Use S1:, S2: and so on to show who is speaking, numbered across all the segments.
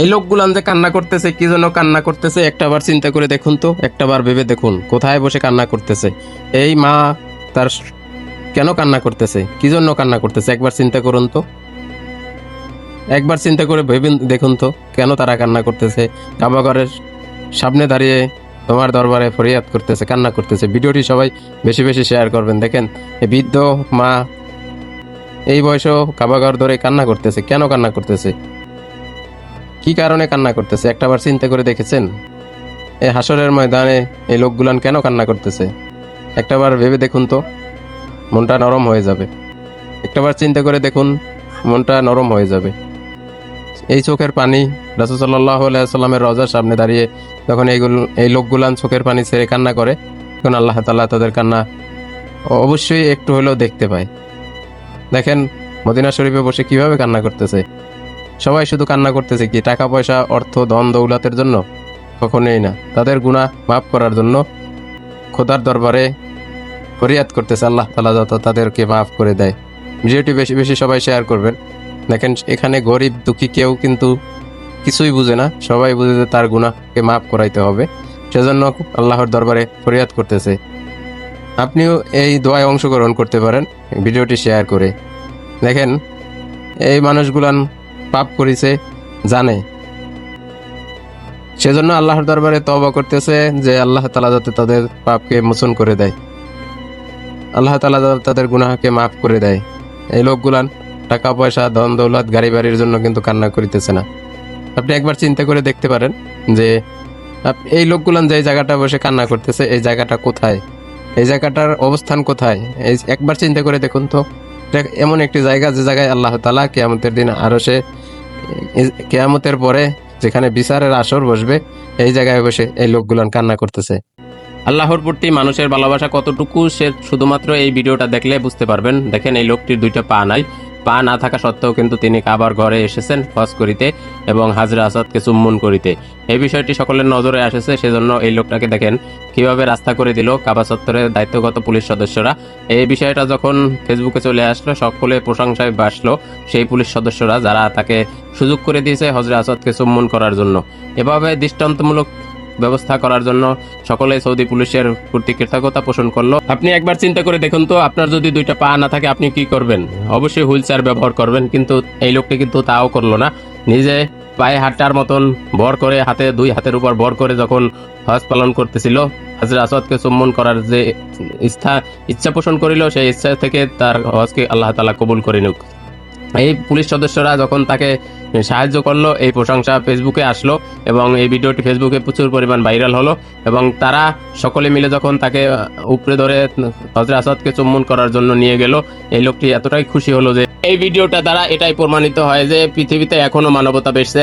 S1: এই লোকগুলান যে কান্না করতেছে, কি জন্য কান্না করতেছে একটাবার চিন্তা করে দেখুন তো, একটাবার ভেবে দেখুন কোথায় বসে কান্না করতেছে। এই মা তার কেন কান্না করতেছে, কি জন্য কান্না করতেছে, একবার চিন্তা করুন তো, একবার চিন্তা করে ভেবে দেখুন তো কেন তারা কান্না করতেছে। কাবাঘরের সামনে দাঁড়িয়ে তোমার দরবারে ফরিয়াদ করতেছে, কান্না করতেছে। ভিডিওটি সবাই বেশি বেশি শেয়ার করবেন। দেখেন এই বৃদ্ধ মা এই বয়সেও কাবাঘর ধরে কান্না করতেছে। কেন কান্না করতেছে, কি কারণে কান্না করতেছে, একটাবার চিন্তা করে দেখেছেন? এই হাসরের ময়দানে এই লোকগুলান কেন কান্না করতেছে, একটাবার ভেবে দেখুন তো, মনটা নরম হয়ে যাবে। একটাবার চিন্তা করে দেখুন, মনটা নরম হয়ে যাবে। এই চোখের পানি রাসূল সাল্লাল্লাহু আলাইহি সাল্লামের রওজার সামনে দাঁড়িয়ে যখন এই লোকগুলান চোখের পানি ছেড়ে কান্না করে, তখন আল্লাহ তাআলা তাদের কান্না অবশ্যই একটু হলেও দেখতে পায়। দেখেন মদিনা শরীফে বসে কিভাবে কান্না করতেছে। সবাই শুধু কান্না করতেছে কি, টাকা পয়সা, অর্থ, ধন দৌলতের জন্য? কখনোই না। তাদের গুনাহ মাফ করার জন্য খোদার দরবারে ফরিয়াদ করতেছে, আল্লাহ তাআলা যত তাদেরকে মাফ করে দেয়। ভিডিওটি বেশি বেশি সবাই শেয়ার করবেন। দেখেন এখানে গরিব দুঃখী কেউ কিন্তু কিছুই বুঝে না, সবাই বুঝে যে তার গুনাহকে মাফ করাইতে হবে, সেজন্য আল্লাহর দরবারে ফরিয়াদ করতেছে। আপনিও এই দোয়ায় অংশগ্রহণ করতে পারেন ভিডিওটি শেয়ার করে। দেখেন এই মানুষগুলান পাপ করেছে জানে, সেজন্য আল্লাহর দরবারে তওবা করতেছে যে আল্লাহ তাআলা যাতে তাদের পাপকে মোচন করে দেয়, আল্লাহ তাআলা যাতে তাদের গুনাহকে মাফ করে দেয়। এই লোকগুলান টাকা পয়সা, ধন দৌলত, গাড়ি বাড়ির জন্য কিন্তু কান্না করিতেছে না। আপনি একবার চিন্তা করে দেখতে পারেন যে এই লোকগুলান যে জায়গাটা বসে কান্না করতেছে, এই জায়গাটা কোথায়, এই জায়গাটার অবস্থান কোথায়, এই একবার চিন্তা করে দেখুন তো। এমন একটি জায়গা যে জায়গায় আল্লাহ তাআলা কিয়ামতের দিন আরশে, কিয়ামতের পরে যেখানে বিচারের আসর বসবে, এই জায়গায় বসে এই লোকগুলান কান্না করতেছে। আল্লাহর প্রতি মানুষের ভালোবাসা কতটুকু সে শুধুমাত্র এই ভিডিওটা দেখলে বুঝতে পারবেন। দেখেন এই লোকটির দুইটা পা নাই, পা না থাকা সত্ত্বেও কিন্তু তিনি কাবার ঘরে এসেছেন হজ করিতে এবং হাজরে আসাদকে চুম্বন করিতে। এই বিষয়টি সকলের নজরে আসেছে, সেজন্য এই লোকটাকে দেখেন কিভাবে রাস্তা করে দিল কাবা চত্বরের দায়িত্বগত পুলিশ সদস্যরা। এই বিষয়টা যখন ফেসবুকে চলে আসলো, সকলে প্রশংসায় বাসলো সেই পুলিশ সদস্যরা যারা তাকে সুযোগ করে দিয়েছে হজরে আসাদকে চুম্বন করার জন্য। এভাবে দৃষ্টান্তমূলক ব্যবস্থা করার জন্য সকলে সৌদি পুলিশের প্রতি কৃতজ্ঞতা পোষণ করলো। আপনি একবার চিন্তা করে দেখুন তো, আপনার যদি দুইটা পা না থাকে আপনি কি করবেন? অবশ্যই হুইল চেয়ার ব্যবহার করবেন, কিন্তু এই লোকটি কিন্তু তাও করলো না। নিজে পায়ে হাঁটার মতন ভর করে, হাতে দুই হাতের উপর ভর করে যখন হজ পালন করতেছিল, হাজরে আসাদকে চুম্বন করার যে ইচ্ছা পোষণ করিল, সেই ইচ্ছা থেকে তার হজকে আল্লাহ তাআলা কবুল করে নিক। এই পুলিশ সদস্যরা যখন তাকে সাহায্য করলো, এই প্রশংসা ফেসবুকে আসলো এবং এই ভিডিওটি ফেসবুকে প্রচুর পরিমাণ ভাইরাল হলো এবং তারা সকলে মিলে যখন তাকে উপরে ধরে হজরে আসাদকে চুম্বন করার জন্য নিয়ে গেল, এই লোকটি এতটাই খুশি হলো যে এই ভিডিওটা দ্বারা এটাই প্রমাণিত হয় যে পৃথিবীতে এখনো মানবতা বেঁচে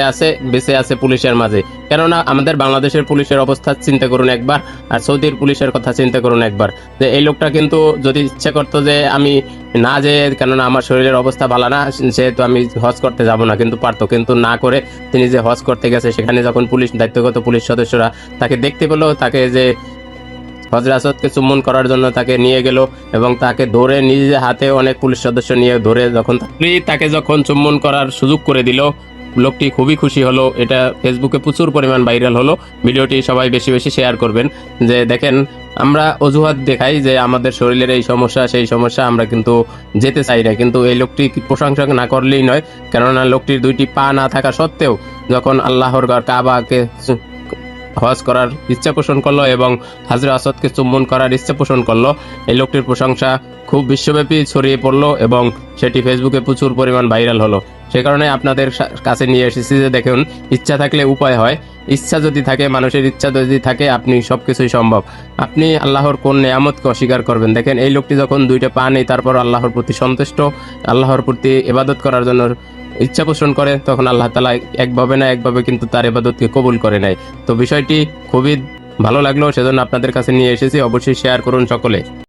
S1: আছে পুলিশের মাঝে। কেননা আমাদের বাংলাদেশের পুলিশের অবস্থা চিন্তা করুন একবার, আর সৌদির পুলিশের কথা চিন্তা করুন একবার। যে এই লোকটা কিন্তু যদি ইচ্ছা করতো যে আমি না যে, কেননা আমার শরীরের অবস্থা ভালো না, সেহেতু আমি হজ করতে যাব না, কিন্তু পারতো, কিন্তু না করে তিনি যে হজ করতে গেছে, সেখানে যখন পুলিশ দায়িত্বগত পুলিশ সদস্যরা তাকে দেখতে পেলো, তাকে যে হজরে আসাদকে চুম্বন করার জন্য তাকে নিয়ে গেল এবং তাকে ধরে নিজে হাতে অনেক পুলিশ সদস্য নিয়ে ধরে তাকে যখন চুম্বন করার সুযোগ করে দিল, লোকটি খুবই খুশি হলো। এটা ফেসবুকে প্রচুর পরিমাণ ভাইরাল হলো। ভিডিওটি সবাই বেশি বেশি শেয়ার করবেন। যে দেখেন আমরা অজুহাত দেখাই যে আমাদের শরীরের এই সমস্যা সেই সমস্যা, আমরা কিন্তু যেতে চাই না, কিন্তু এই লোকটি প্রশংসা না করলেই নয়। কেননা লোকটির দুইটি পা না থাকা সত্ত্বেও যখন আল্লাহর ঘর কাবাকে হজ করার ইচ্ছা পোষণ করলো এবং হাজরে আসাদকে চুম্বন করার ইচ্ছা পোষণ করলো, এই লোকটির প্রশংসা খুব বিশ্বব্যাপী ছড়িয়ে পড়লো এবং সেটি ফেসবুকে প্রচুর পরিমাণ ভাইরাল হলো। সে কারণে আপনাদের কাছে নিয়ে এসেছি যে দেখুন, ইচ্ছা থাকলে উপায় হয়। ইচ্ছা যদি থাকে, মানুষের ইচ্ছা যদি থাকে, আপনি সবকিছুই সম্ভব। আপনি আল্লাহর কোন নেয়ামতকে অস্বীকার করবেন? দেখেন এই লোকটি যখন দুইটা পা নেই, তারপর আল্লাহর প্রতি সন্তুষ্ট, আল্লাহর প্রতি ইবাদত করার জন্য ইচ্ছা পোষণ করে, তখন আল্লাহ তাআলা একভাবে না একভাবে কিন্তু তার ইবাদতকে কবুল করে নেয়। তো বিষয়টি খুবই ভালো লাগলো, সেজন্য আপনাদের কাছে নিয়ে এসেছি। অবশ্যই শেয়ার করুন সকলে।